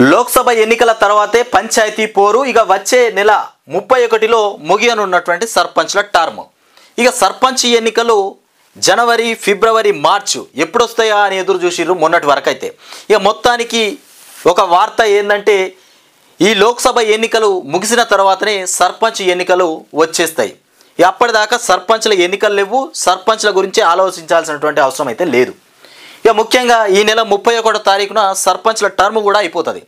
లోక్సభ ఎన్నికల తర్వాతే పంచాయతీ పోరు ఇక వచ్చే నెల 31లో ముగియనున్నటువంటి సర్పంచ్ల టర్మ్. ఇక సర్పంచ్ ఎన్నికలు జనవరి, ఫిబ్రవరి, మార్చి ఎప్పుడు వస్తాయా అని ఎదురు చూసిర్రు మొన్నటి వరకు అయితే. ఇక మొత్తానికి ఒక వార్త ఏంటంటే ఈ లోక్సభ ఎన్నికలు ముగిసిన తర్వాతనే సర్పంచ్ ఎన్నికలు వచ్చేస్తాయి. అప్పటిదాకా సర్పంచ్ల ఎన్నికలు లేవు, సర్పంచ్ల గురించి ఆలోచించాల్సినటువంటి అవసరం అయితే లేదు. ఇక ముఖ్యంగా ఈ నెల 31వ తారీఖున సర్పంచ్ల టర్మ్ కూడా అయిపోతుంది.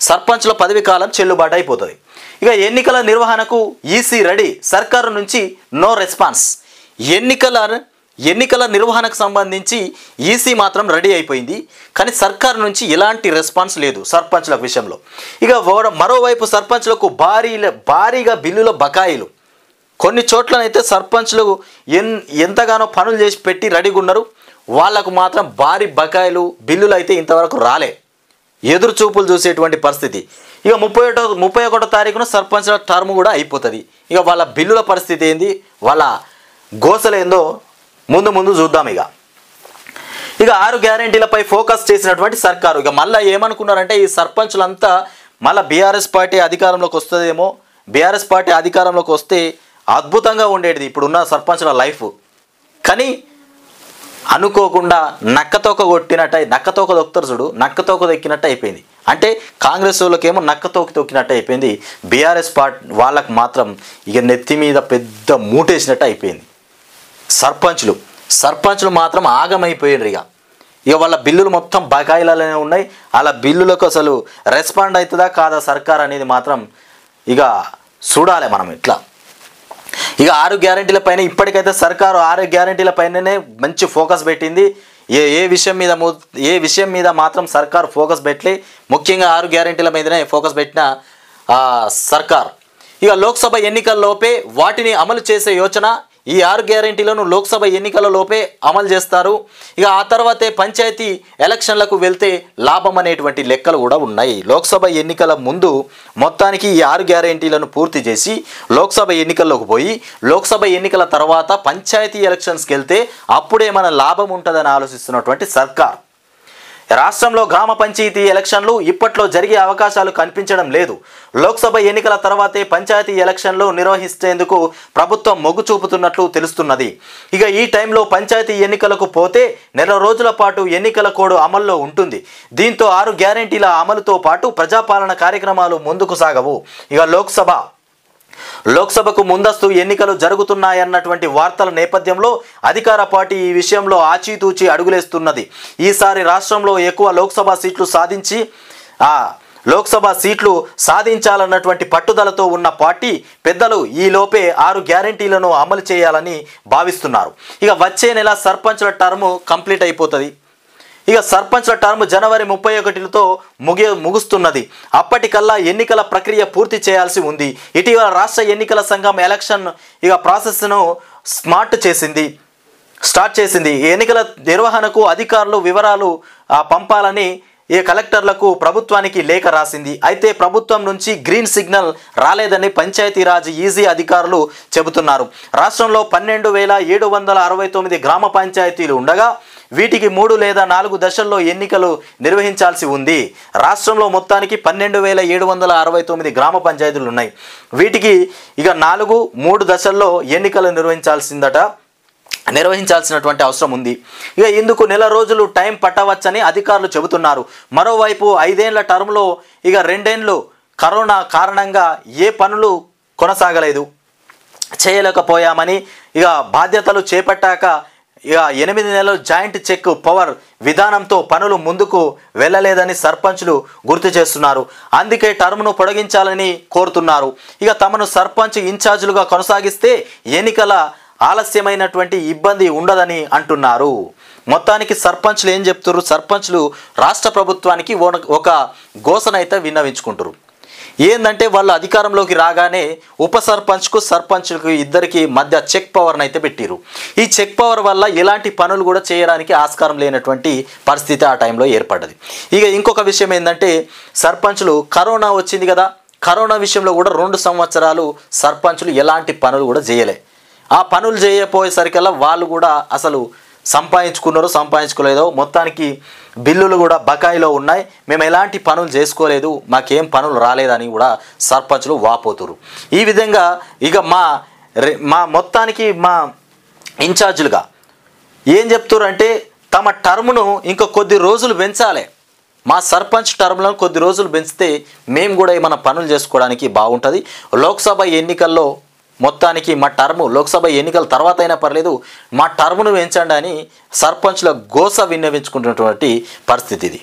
సర్పంచ్ల పదవి కాలం చెల్లుబాటు అయిపోతుంది. ఇక ఎన్నికల నిర్వహణకు ఈసీ రెడీ, సర్కారు నుంచి నో రెస్పాన్స్. ఎన్నికల నిర్వహణకు సంబంధించి ఈసీ మాత్రం రెడీ అయిపోయింది, కానీ సర్కారు నుంచి ఎలాంటి రెస్పాన్స్ లేదు సర్పంచ్ల విషయంలో. ఇక మరోవైపు సర్పంచ్లకు భారీగా బిల్లుల బకాయిలు. కొన్ని చోట్లనైతే సర్పంచ్లు ఎంతగానో పనులు చేసి పెట్టి రెడీగా ఉన్నారు, వాళ్లకు మాత్రం భారీ బకాయిలు బిల్లులు అయితే ఇంతవరకు రాలే. ఎదురు చూపులు చూసేటువంటి పరిస్థితి. ఇక 31వ తారీఖున సర్పంచ్ల టర్మ్ కూడా అయిపోతుంది. ఇక వాళ్ళ బిల్లుల పరిస్థితి ఏంది, వాళ్ళ గోసలేందో ముందు చూద్దాం. ఇక 6 గ్యారెంటీలపై ఫోకస్ చేసినటువంటి సర్కారు. ఇక మళ్ళీ ఏమనుకున్నారంటే ఈ సర్పంచ్లంతా మళ్ళీ బీఆర్ఎస్ పార్టీ అధికారంలోకి వస్తుందేమో, బీఆర్ఎస్ పార్టీ అధికారంలోకి వస్తే అద్భుతంగా ఉండేది ఇప్పుడున్న సర్పంచ్ల లైఫ్. కానీ అనుకోకుండా నక్కతోక దొక్కుతారు చూడు, నక్కతోక దొక్కినట్టు అయిపోయింది. అంటే కాంగ్రెస్ వాళ్ళకేమో నక్కతోక తొక్కినట్టు అయిపోయింది, బీఆర్ఎస్ పార్టీ వాళ్ళకు మాత్రం ఇక నెత్తి మీద పెద్ద మూటేసినట్టు అయిపోయింది. సర్పంచ్లు మాత్రం ఆగమైపోయారు. ఇక వాళ్ళ బిల్లులు మొత్తం బకాయిలలోనే ఉన్నాయి. అలా బిల్లులకు అసలు రెస్పాండ్ అవుతుందా కాదా సర్కార్ అనేది మాత్రం ఇక చూడాలి మనం. ఇట్లా ఇక 6 గ్యారెంటీల పైన ఇప్పటికైతే సర్కారు 6 గ్యారెంటీల పైననే మంచి ఫోకస్ పెట్టింది. ఏ విషయం మీద మాత్రం సర్కారు ఫోకస్ పెట్టలే. ముఖ్యంగా 6 గ్యారెంటీల మీదనే ఫోకస్ పెట్టిన సర్కార్. ఇక లోక్సభ ఎన్నికల్లోపే వాటిని అమలు చేసే యోచన. ఈ 6 గ్యారెంటీలను లోక్సభ ఎన్నికలలోపే అమలు చేస్తారు. ఇక ఆ తర్వాతే పంచాయతీ ఎలక్షన్లకు వెళ్తే లాభం అనేటువంటి లెక్కలు కూడా ఉన్నాయి. లోక్సభ ఎన్నికల ముందు మొత్తానికి ఈ 6 గ్యారెంటీలను పూర్తి చేసి లోక్సభ ఎన్నికల్లోకి పోయి లోక్సభ ఎన్నికల తర్వాత పంచాయతీ ఎలక్షన్స్కి వెళ్తే అప్పుడే మన లాభం ఉంటుందని ఆలోచిస్తున్నటువంటి సర్కార్. రాష్ట్రంలో గ్రామ పంచాయతీ ఎలక్షన్లు ఇప్పట్లో జరిగే అవకాశాలు కనిపించడం లేదు. లోక్సభ ఎన్నికల తర్వాతే పంచాయతీ ఎలక్షన్లు నిర్వహించేందుకు ప్రభుత్వం మొగ్గు చూపుతున్నట్లు తెలుస్తున్నది. ఇక ఈ టైంలో పంచాయతీ ఎన్నికలకు పోతే నెల రోజుల పాటు ఎన్నికల కోడ్ అమల్లో ఉంటుంది. దీంతో 6 గ్యారెంటీల అమలుతో పాటు ప్రజాపాలన కార్యక్రమాలు ముందుకు సాగవు. ఇక లోక్సభకు ముందస్తు ఎన్నికలు జరుగుతున్నాయన్నటువంటి వార్తల నేపథ్యంలో అధికార పార్టీ ఈ విషయంలో ఆచితూచి అడుగులేస్తున్నది. ఈసారి రాష్ట్రంలో ఎక్కువ లోక్సభ సీట్లు సాధించాలన్నటువంటి పట్టుదలతో ఉన్న పార్టీ పెద్దలు ఈలోపే 6 గ్యారెంటీలను అమలు చేయాలని భావిస్తున్నారు. ఇక వచ్చే నెల సర్పంచ్ల టర్మ్ కంప్లీట్ అయిపోతుంది. ఇక సర్పంచ్ల టర్మ్ జనవరి 31తో ముగుస్తున్నది. అప్పటికల్లా ఎన్నికల ప్రక్రియ పూర్తి చేయాల్సి ఉంది. ఇటీవల రాష్ట్ర ఎన్నికల సంఘం ఎలక్షన్ ప్రాసెస్ను స్టార్ట్ చేసింది. ఎన్నికల నిర్వహణకు అధికారులు వివరాలు పంపాలని కలెక్టర్లకు ప్రభుత్వానికి లేఖ రాసింది. అయితే ప్రభుత్వం నుంచి గ్రీన్ సిగ్నల్ రాలేదని పంచాయతీరాజ్ ఈజీ అధికారులు చెబుతున్నారు. రాష్ట్రంలో 12,769 గ్రామ పంచాయతీలు ఉండగా వీటికి 3 లేదా 4 దశల్లో ఎన్నికలు నిర్వహించాల్సి ఉంది. రాష్ట్రంలో మొత్తానికి 12,769 గ్రామ పంచాయతీలు ఉన్నాయి. వీటికి ఇక 3 దశల్లో ఎన్నికలు నిర్వహించాల్సినటువంటి అవసరం ఉంది. ఇక ఇందుకు నెల రోజులు టైం పట్టవచ్చని అధికారులు చెబుతున్నారు. మరోవైపు 5 ఏళ్ల టర్మ్లో ఇక 2 ఏళ్ళు కరోనా కారణంగా ఏ పనులు చేయలేకపోయామని ఇక బాధ్యతలు చేపట్టాక ఇక 8 నెలలు జాయింట్ చెక్ పవర్ విధానంతో పనులు ముందుకు వెళ్ళలేదని సర్పంచ్లు గుర్తు చేస్తున్నారు. అందుకే టర్మ్ను పొడిగించాలని కోరుతున్నారు. ఇక తమను సర్పంచ్ ఇన్ఛార్జీలుగా కొనసాగిస్తే ఎన్నికల ఆలస్యమైనటువంటి ఇబ్బంది ఉండదని అంటున్నారు. మొత్తానికి సర్పంచ్లు ఏం చెప్తున్నారు, సర్పంచ్లు రాష్ట్ర ప్రభుత్వానికి ఒక గోసనైతే విన్నవించుకుంటారు. ఏంటంటే వాళ్ళు అధికారంలోకి రాగానే ఉప సర్పంచ్కు సర్పంచ్కు ఇద్దరికి మధ్య చెక్ పవర్ని అయితే పెట్టిరు. ఈ చెక్ పవర్ వల్ల ఎలాంటి పనులు కూడా చేయడానికి ఆస్కారం లేనటువంటి పరిస్థితి ఆ టైంలో ఏర్పడ్డది. ఇక ఇంకొక విషయం ఏంటంటే సర్పంచ్లు కరోనా వచ్చింది కదా, కరోనా విషయంలో కూడా 2 సంవత్సరాలు సర్పంచ్లు ఎలాంటి పనులు కూడా చేయలే. ఆ పనులు చేయకపోయేసరికల్లా వాళ్ళు కూడా అసలు సంపాదించుకున్నారో సంపాదించుకోలేదో మొత్తానికి బిల్లులు కూడా బకాయిలో ఉన్నాయి, మేము ఎలాంటి పనులు చేసుకోలేదు, మాకేం పనులు రాలేదని కూడా సర్పంచ్లు వాపోతురు. ఈ విధంగా ఇక మా మొత్తానికి మా ఇన్ఛార్జీలుగా ఏం చెప్తారంటే తమ టర్మును ఇంకా కొద్ది రోజులు పెంచాలి, మా సర్పంచ్ టర్మ్లను కొద్ది రోజులు పెంచితే మేము కూడా ఏమైనా పనులు చేసుకోవడానికి బాగుంటుంది. లోక్సభ ఎన్నికల్లో మొత్తానికి మా టర్ము లోక్సభ ఎన్నికల తర్వాత అయినా పర్లేదు మా టర్మును పెంచండి అని సర్పంచ్ల గోస విన్నవించుకుంటున్నటువంటి పరిస్థితి ఇది.